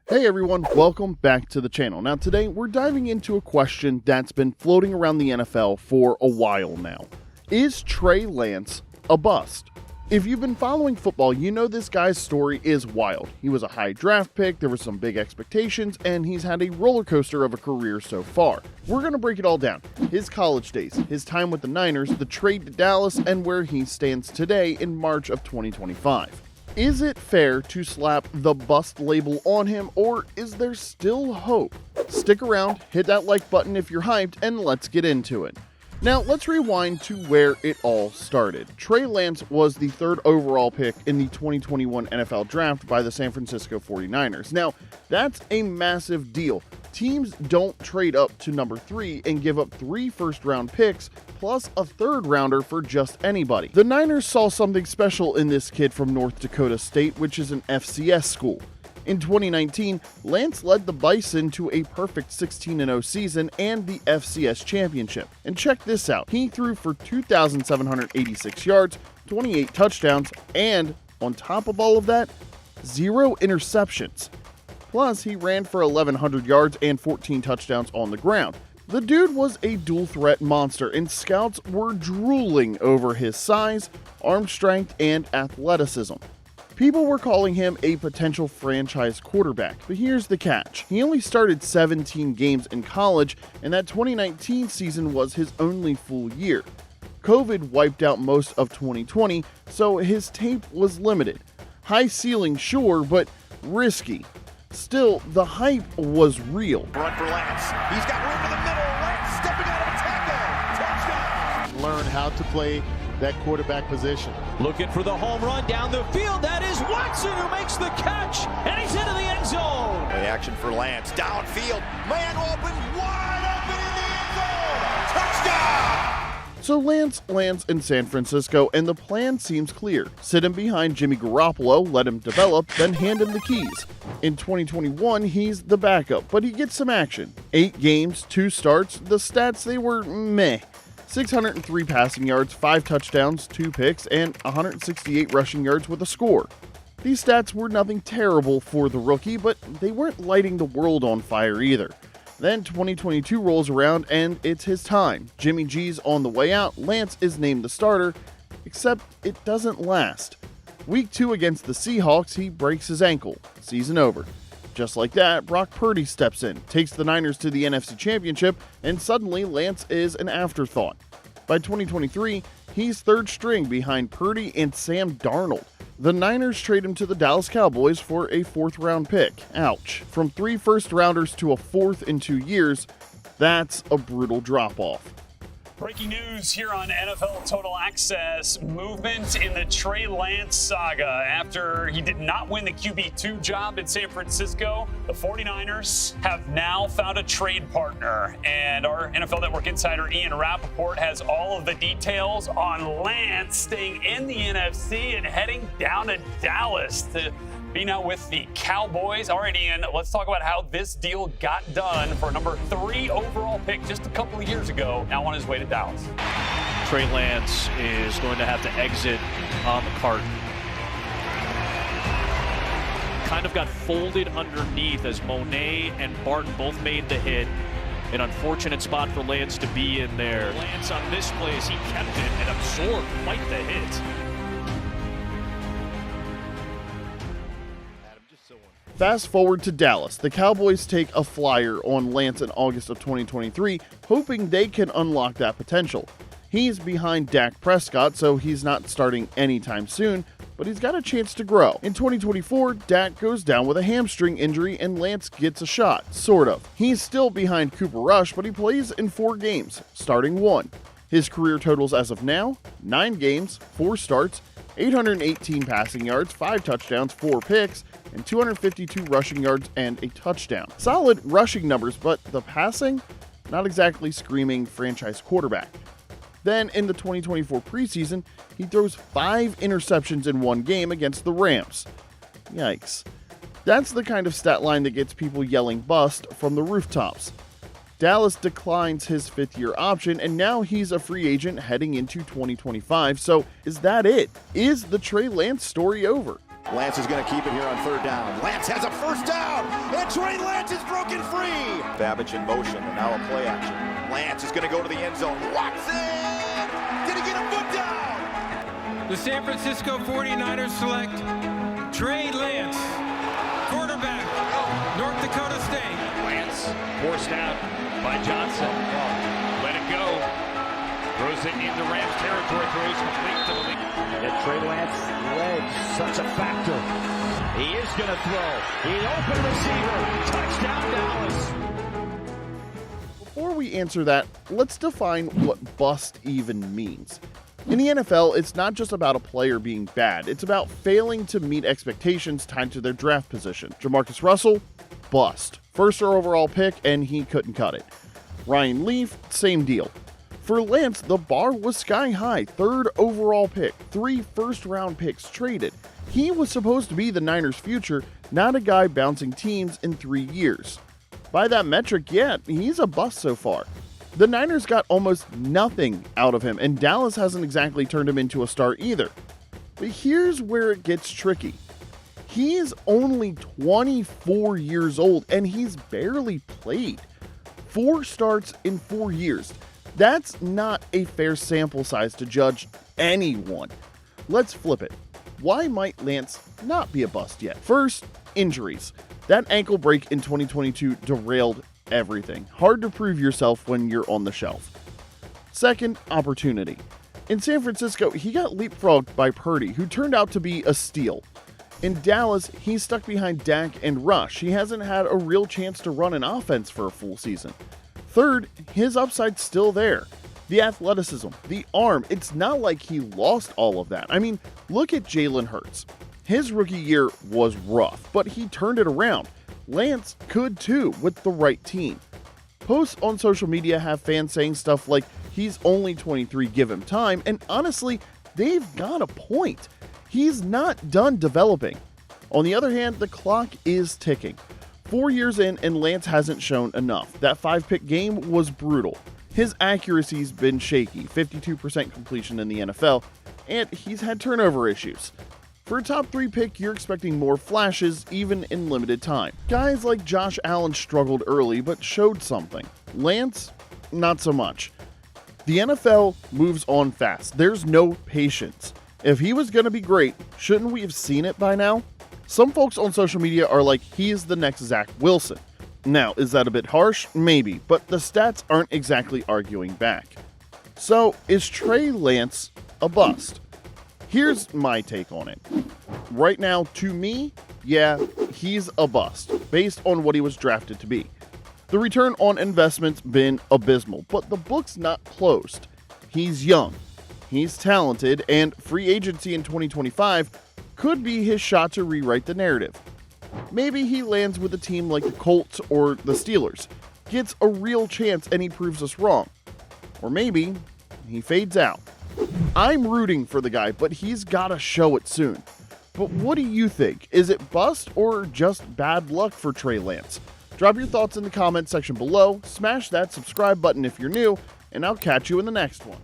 Hey everyone, welcome back to the channel. Now today we're diving into a question that's been floating around the NFL for a while now. Is Trey Lance a bust? If you've been following football, you know this guy's story is wild. He was a high draft pick, there were some big expectations, and he's had a roller coaster of a career so far. We're going to break it all down. His college days, his time with the Niners, the trade to Dallas, and where he stands today in March of 2025. Is it fair to slap the bust label on him, or is there still hope? Stick around, hit that like button if you're hyped, and let's get into it. Now, let's rewind to where it all started. Trey Lance was the third overall pick in the 2021 NFL Draft by the San Francisco 49ers. Now, that's a massive deal. Teams don't trade up to number 3 and give up 3 first-round picks plus a third-rounder for just anybody. The Niners saw something special in this kid from North Dakota State, which is an FCS school. In 2019, Lance led the Bison to a perfect 16-0 season and the FCS championship. And check this out, he threw for 2,786 yards, 28 touchdowns, and on top of all of that, 0 interceptions. Plus, he ran for 1,100 yards and 14 touchdowns on the ground. The dude was a dual-threat monster, and scouts were drooling over his size, arm strength, and athleticism. People were calling him a potential franchise quarterback, but here's the catch. He only started 17 games in college, and that 2019 season was his only full year. COVID wiped out most of 2020, so his tape was limited. High ceiling, sure, but risky. Still, the hype was real. Run for Lance. He's got room in the middle. Lance stepping out of a tackle. Touchdown. Learn how to play that quarterback position. Looking for the home run down the field. That is Watson who makes the catch, and he's into the end zone. The action for Lance. Downfield. Man open. Wide open in the end zone. Touchdown. So Lance lands in San Francisco, and the plan seems clear. Sit him behind Jimmy Garoppolo, let him develop, then hand him the keys. In 2021, he's the backup, but he gets some action. 8 games, 2 starts, the stats, they were meh. 603 passing yards, 5 touchdowns, 2 picks, and 168 rushing yards with a score. These stats were nothing terrible for the rookie, but they weren't lighting the world on fire either. Then 2022 rolls around and it's his time. Jimmy G's on the way out, Lance is named the starter, except it doesn't last. Week 2 against the Seahawks, he breaks his ankle. Season over. Just like that, Brock Purdy steps in, takes the Niners to the NFC Championship, and suddenly Lance is an afterthought. By 2023, he's third string behind Purdy and Sam Darnold. The Niners trade him to the Dallas Cowboys for a 4th-round pick. Ouch. From 3 first-rounders to a 4th in 2 years, that's a brutal drop-off. Breaking news here on NFL Total Access. Movement in the Trey Lance saga. After he did not win the QB2 job in San Francisco, the 49ers have now found a trade partner. And our NFL Network insider Ian Rappaport has all of the details on Lance staying in the NFC and heading down to Dallas to be now with the Cowboys. All right, Ian, let's talk about how this deal got done for a number 3 overall pick just a couple of years ago, now on his way to Dallas. Trey Lance is going to have to exit on the cart. Kind of got folded underneath as Monet and Barton both made the hit. An unfortunate spot for Lance to be in there. Lance on this play as he kept it and absorbed quite the hit. Fast forward to Dallas. The Cowboys take a flyer on Lance in August of 2023, hoping they can unlock that potential. He's behind Dak Prescott, so he's not starting anytime soon, but he's got a chance to grow. In 2024, Dak goes down with a hamstring injury and Lance gets a shot, sort of. He's still behind Cooper Rush, but he plays in 4 games, starting 1. His career totals as of now, 9 games, 4 starts, 818 passing yards, 5 touchdowns, 4 picks, and 252 rushing yards and a touchdown. Solid rushing numbers, but the passing, not exactly screaming franchise quarterback. Then in the 2024 preseason, he throws 5 interceptions in 1 game against the Rams. Yikes. That's the kind of stat line that gets people yelling bust from the rooftops. Dallas declines his 5th-year option, and now he's a free agent heading into 2025. So is that it? Is the Trey Lance story over? Lance is going to keep it here on third down. Lance has a first down, and Trey Lance is broken free. Babbage in motion, and now a play action. Lance is going to go to the end zone. Watson! Did he get a foot down? The San Francisco 49ers select Trey Lance, quarterback, North Dakota State. Lance forced out by Johnson. Let it go. Throws it into Rams territory. Throws complete to the lead. And Trey Lance legs, such a factor. He is going to throw. The open receiver. Touchdown Dallas. Before we answer that, let's define what bust even means. In the NFL, it's not just about a player being bad. It's about failing to meet expectations tied to their draft position. Jamarcus Russell, bust. First overall pick, and he couldn't cut it. Ryan Leaf, same deal. For Lance, the bar was sky high. Third overall pick, 3 first-round picks traded. He was supposed to be the Niners' future, not a guy bouncing teams in 3 years. By that metric, yeah, he's a bust so far. The Niners got almost nothing out of him, and Dallas hasn't exactly turned him into a star either. But here's where it gets tricky. He is only 24 years old, and he's barely played. 4 starts in 4 years. That's not a fair sample size to judge anyone. Let's flip it. Why might Lance not be a bust yet? First, injuries. That ankle break in 2022 derailed everything. Hard to prove yourself when you're on the shelf. Second, opportunity. In San Francisco, he got leapfrogged by Purdy, who turned out to be a steal. In Dallas, he's stuck behind Dak and Rush. He hasn't had a real chance to run an offense for a full season. Third, his upside's still there. The athleticism, the arm, it's not like he lost all of that. I mean, look at Jalen Hurts. His rookie year was rough, but he turned it around. Lance could too with the right team. Posts on social media have fans saying stuff like, he's only 23, give him time, and honestly, they've got a point. He's not done developing. On the other hand, the clock is ticking. 4 years in, and Lance hasn't shown enough. That 5-pick game was brutal. His accuracy's been shaky, 52% completion in the NFL, and he's had turnover issues. For a top 3 pick, you're expecting more flashes, even in limited time. Guys like Josh Allen struggled early, but showed something. Lance, not so much. The NFL moves on fast. There's no patience. If he was going to be great, shouldn't we have seen it by now? Some folks on social media are like, he's the next Zach Wilson. Now, is that a bit harsh? Maybe, but the stats aren't exactly arguing back. So, is Trey Lance a bust? Here's my take on it. Right now, to me, yeah, he's a bust, based on what he was drafted to be. The return on investment's been abysmal, but the book's not closed. He's young, he's talented, and free agency in 2025 could be his shot to rewrite the narrative. Maybe he lands with a team like the Colts or the Steelers, gets a real chance and he proves us wrong. Or maybe he fades out. I'm rooting for the guy, but he's gotta show it soon. But what do you think? Is it bust or just bad luck for Trey Lance? Drop your thoughts in the comment section below, smash that subscribe button if you're new, and I'll catch you in the next one.